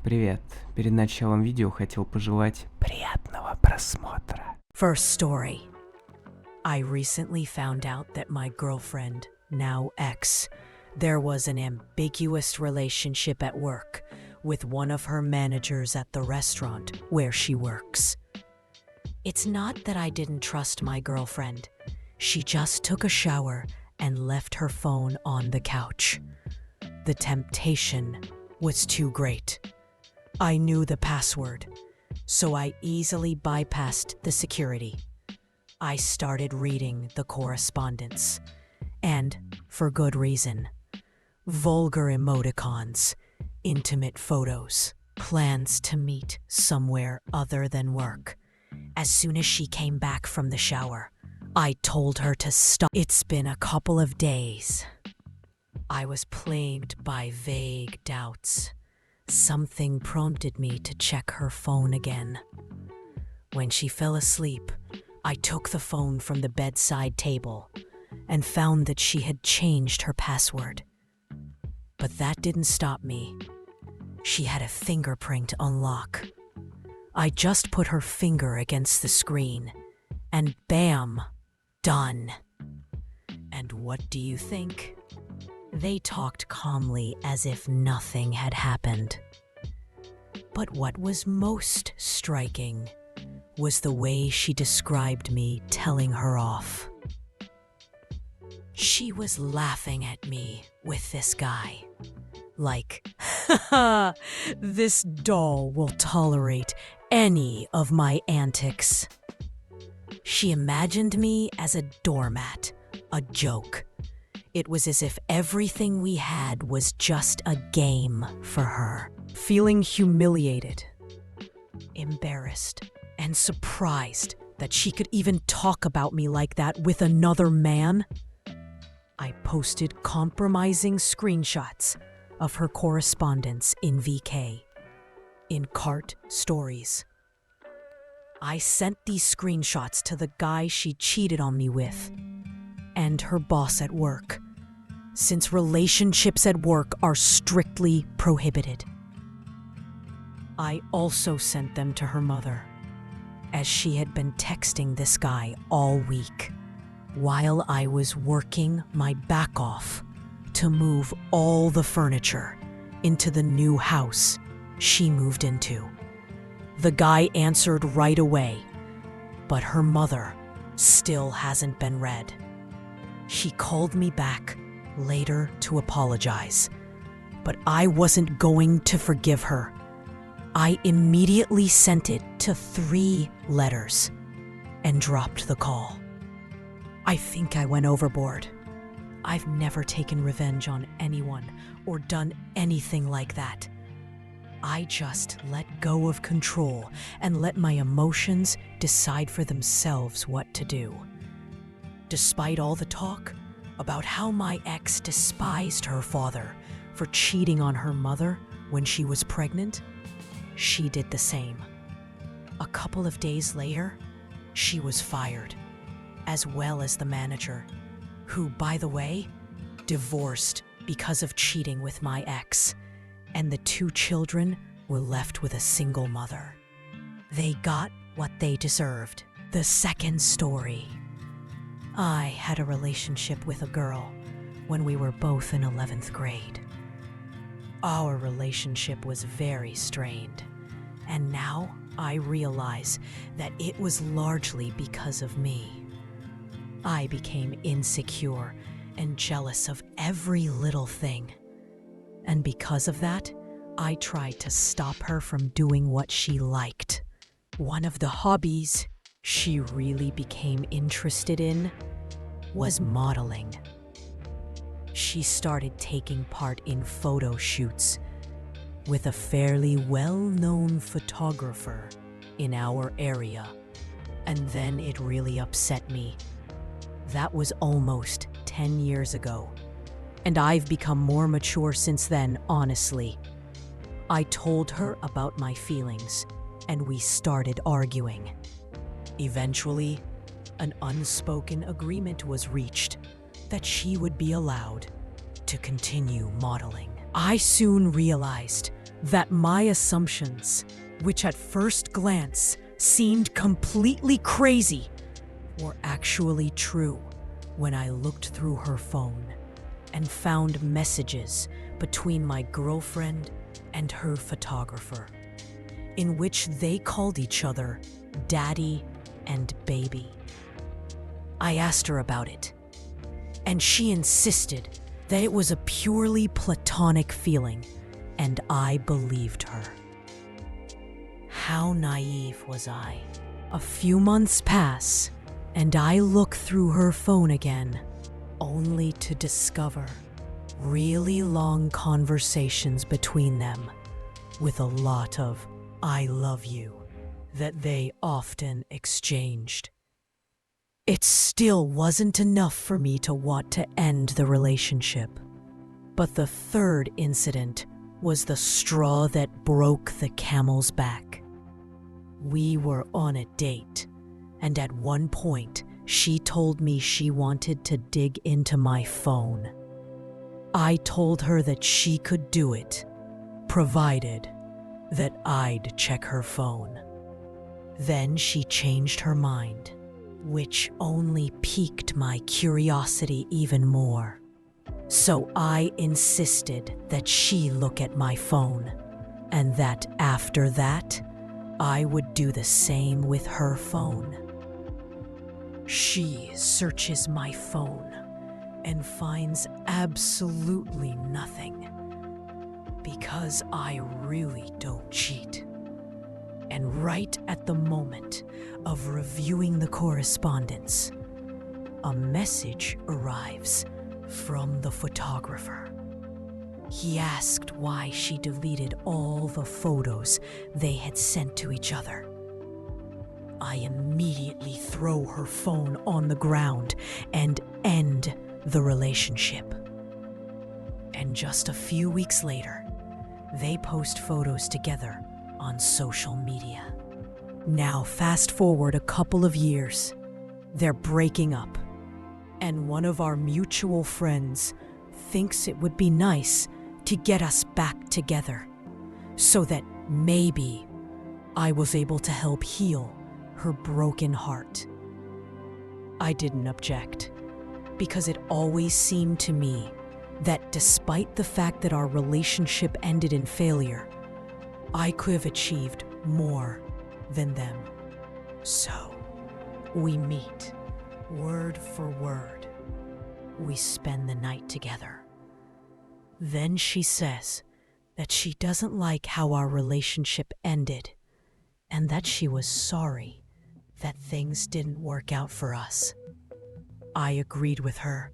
Привет. Перед началом видео хотел пожелать приятного просмотра. First story. I recently found out that my girlfriend, now ex, there was an ambiguous relationship at work with one of her managers at the restaurant where she works. It's not that I didn't trust my girlfriend. She just took a shower and left her phone on the couch. The temptation was too great. I knew the password, so I easily bypassed the security. I started reading the correspondence, and for good reason. Vulgar emoticons, intimate photos, plans to meet somewhere other than work. As soon as she came back from the shower, I told her to stop. It's been a couple of days. I was plagued by vague doubts. Something prompted me to check her phone again. When she fell asleep, I took the phone from the bedside table and found that she had changed her password. But that didn't stop me. She had a fingerprint unlock. I just put her finger against the screen, and bam, done. And what do you think? They talked calmly as if nothing had happened. But what was most striking was the way she described me telling her off. She was laughing at me with this guy. Like, haha, this doll will tolerate any of my antics. She imagined me as a doormat, a joke. It was as if everything we had was just a game for her. Feeling humiliated, embarrassed, and surprised that she could even talk about me like that with another man, I posted compromising screenshots of her correspondence in VK, in Cart Stories. I sent these screenshots to the guy she cheated on me with and her boss at work, since relationships at work are strictly prohibited. I also sent them to her mother, as she had been texting this guy all week, while I was working my back off to move all the furniture into the new house she moved into. The guy answered right away, but her mother still hasn't been read. She called me back later to apologize, but I wasn't going to forgive her. I immediately sent it to 3 letters and dropped the call. I think I went overboard. I've never taken revenge on anyone or done anything like that. I just let go of control and let my emotions decide for themselves what to do. Despite all the talk about how my ex despised her father for cheating on her mother when she was pregnant, she did the same. A couple of days later, she was fired, as well as the manager, who, by the way, divorced because of cheating with my ex, and the 2 children were left with a single mother. They got what they deserved. The second story. I had a relationship with a girl when we were both in 11th grade. Our relationship was very strained, and now I realize that it was largely because of me. I became insecure and jealous of every little thing, and because of that, I tried to stop her from doing what she liked. One of the hobbies she really became interested in was modeling. She started taking part in photo shoots with a fairly well-known photographer in our area, and then it really upset me. That was almost 10 years ago, and I've become more mature since then, honestly. I told her about my feelings, and we started arguing. Eventually, an unspoken agreement was reached that she would be allowed to continue modeling. I soon realized that my assumptions, which at first glance seemed completely crazy, were actually true when I looked through her phone and found messages between my girlfriend and her photographer, in which they called each other daddy and baby. I asked her about it, and she insisted that it was a purely platonic feeling, and I believed her. How naive was I? A few months pass, and I look through her phone again, only to discover really long conversations between them with a lot of "I love you" that they often exchanged. It still wasn't enough for me to want to end the relationship. But the third incident was the straw that broke the camel's back. We were on a date, and at one point, she told me she wanted to dig into my phone. I told her that she could do it, provided that I'd check her phone. Then she changed her mind, which only piqued my curiosity even more. So I insisted that she look at my phone, and that after that, I would do the same with her phone. She searches my phone and finds absolutely nothing, because I really don't cheat. And right at the moment of reviewing the correspondence, a message arrives from the photographer. He asked why she deleted all the photos they had sent to each other. I immediately throw her phone on the ground and end the relationship. And just a few weeks later, they post photos together on social media. Now, fast forward a couple of years, they're breaking up, and one of our mutual friends thinks it would be nice to get us back together, so that maybe I was able to help heal her broken heart. I didn't object, because it always seemed to me that despite the fact that our relationship ended in failure, I could have achieved more than them. So, we meet, word for word. We spend the night together. Then she says that she doesn't like how our relationship ended, and that she was sorry that things didn't work out for us. I agreed with her,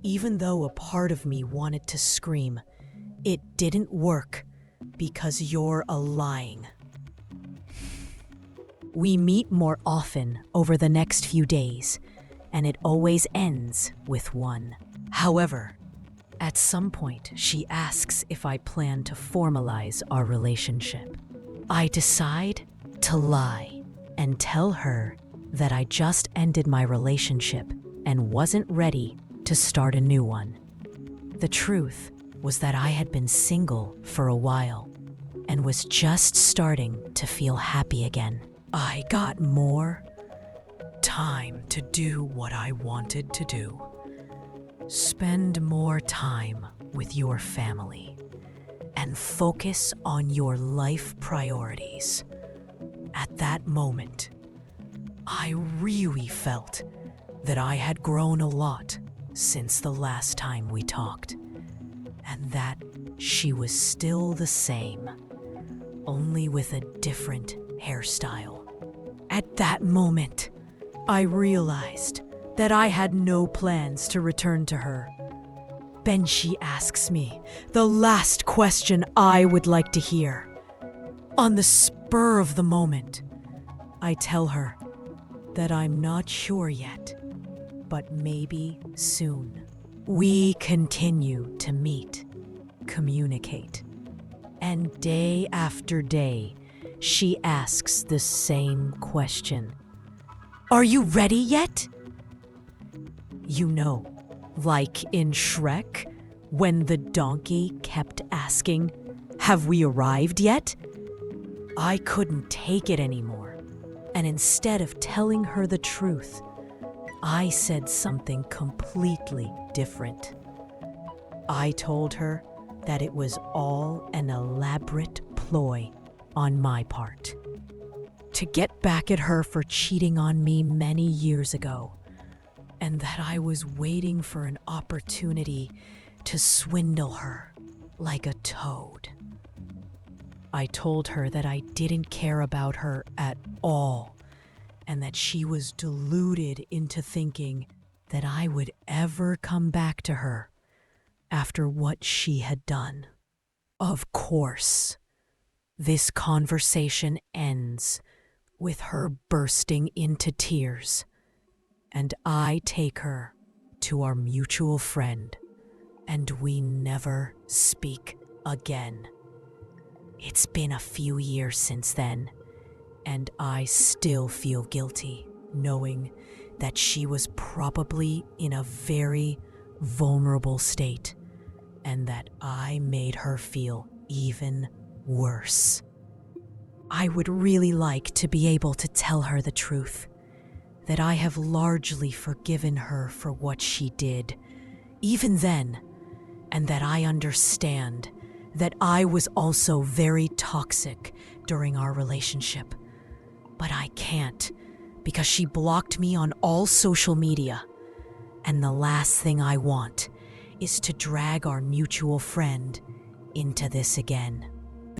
even though a part of me wanted to scream, "It didn't work because you're a lying." We meet more often over the next few days, and it always ends with one. However, at some point, she asks if I plan to formalize our relationship. I decide to lie and tell her that I just ended my relationship and wasn't ready to start a new one. The truth was that I had been single for a while and was just starting to feel happy again. I got more time to do what I wanted to do. Spend more time with your family and focus on your life priorities. At that moment, I really felt that I had grown a lot since the last time we talked, and that she was still the same, only with a different hairstyle. At that moment, I realized that I had no plans to return to her. Then she asks me the last question I would like to hear. On the spur of the moment, I tell her that I'm not sure yet, but maybe soon. We continue to meet, communicate, and day after day, she asks the same question. Are you ready yet? You know, like in Shrek, when the donkey kept asking, Have we arrived yet? I couldn't take it anymore, and instead of telling her the truth, I said something completely different. I told her that it was all an elaborate ploy on my part to get back at her for cheating on me many years ago, and that I was waiting for an opportunity to swindle her like a toad. I told her that I didn't care about her at all, and that she was deluded into thinking that I would ever come back to her after what she had done. Of course, this conversation ends with her bursting into tears, and I take her to our mutual friend, and we never speak again. It's been a few years since then, and I still feel guilty knowing that she was probably in a very vulnerable state, and that I made her feel even worse. I would really like to be able to tell her the truth, that I have largely forgiven her for what she did, even then, and that I understand that I was also very toxic during our relationship. But I can't, because she blocked me on all social media, and the last thing I want is to drag our mutual friend into this again.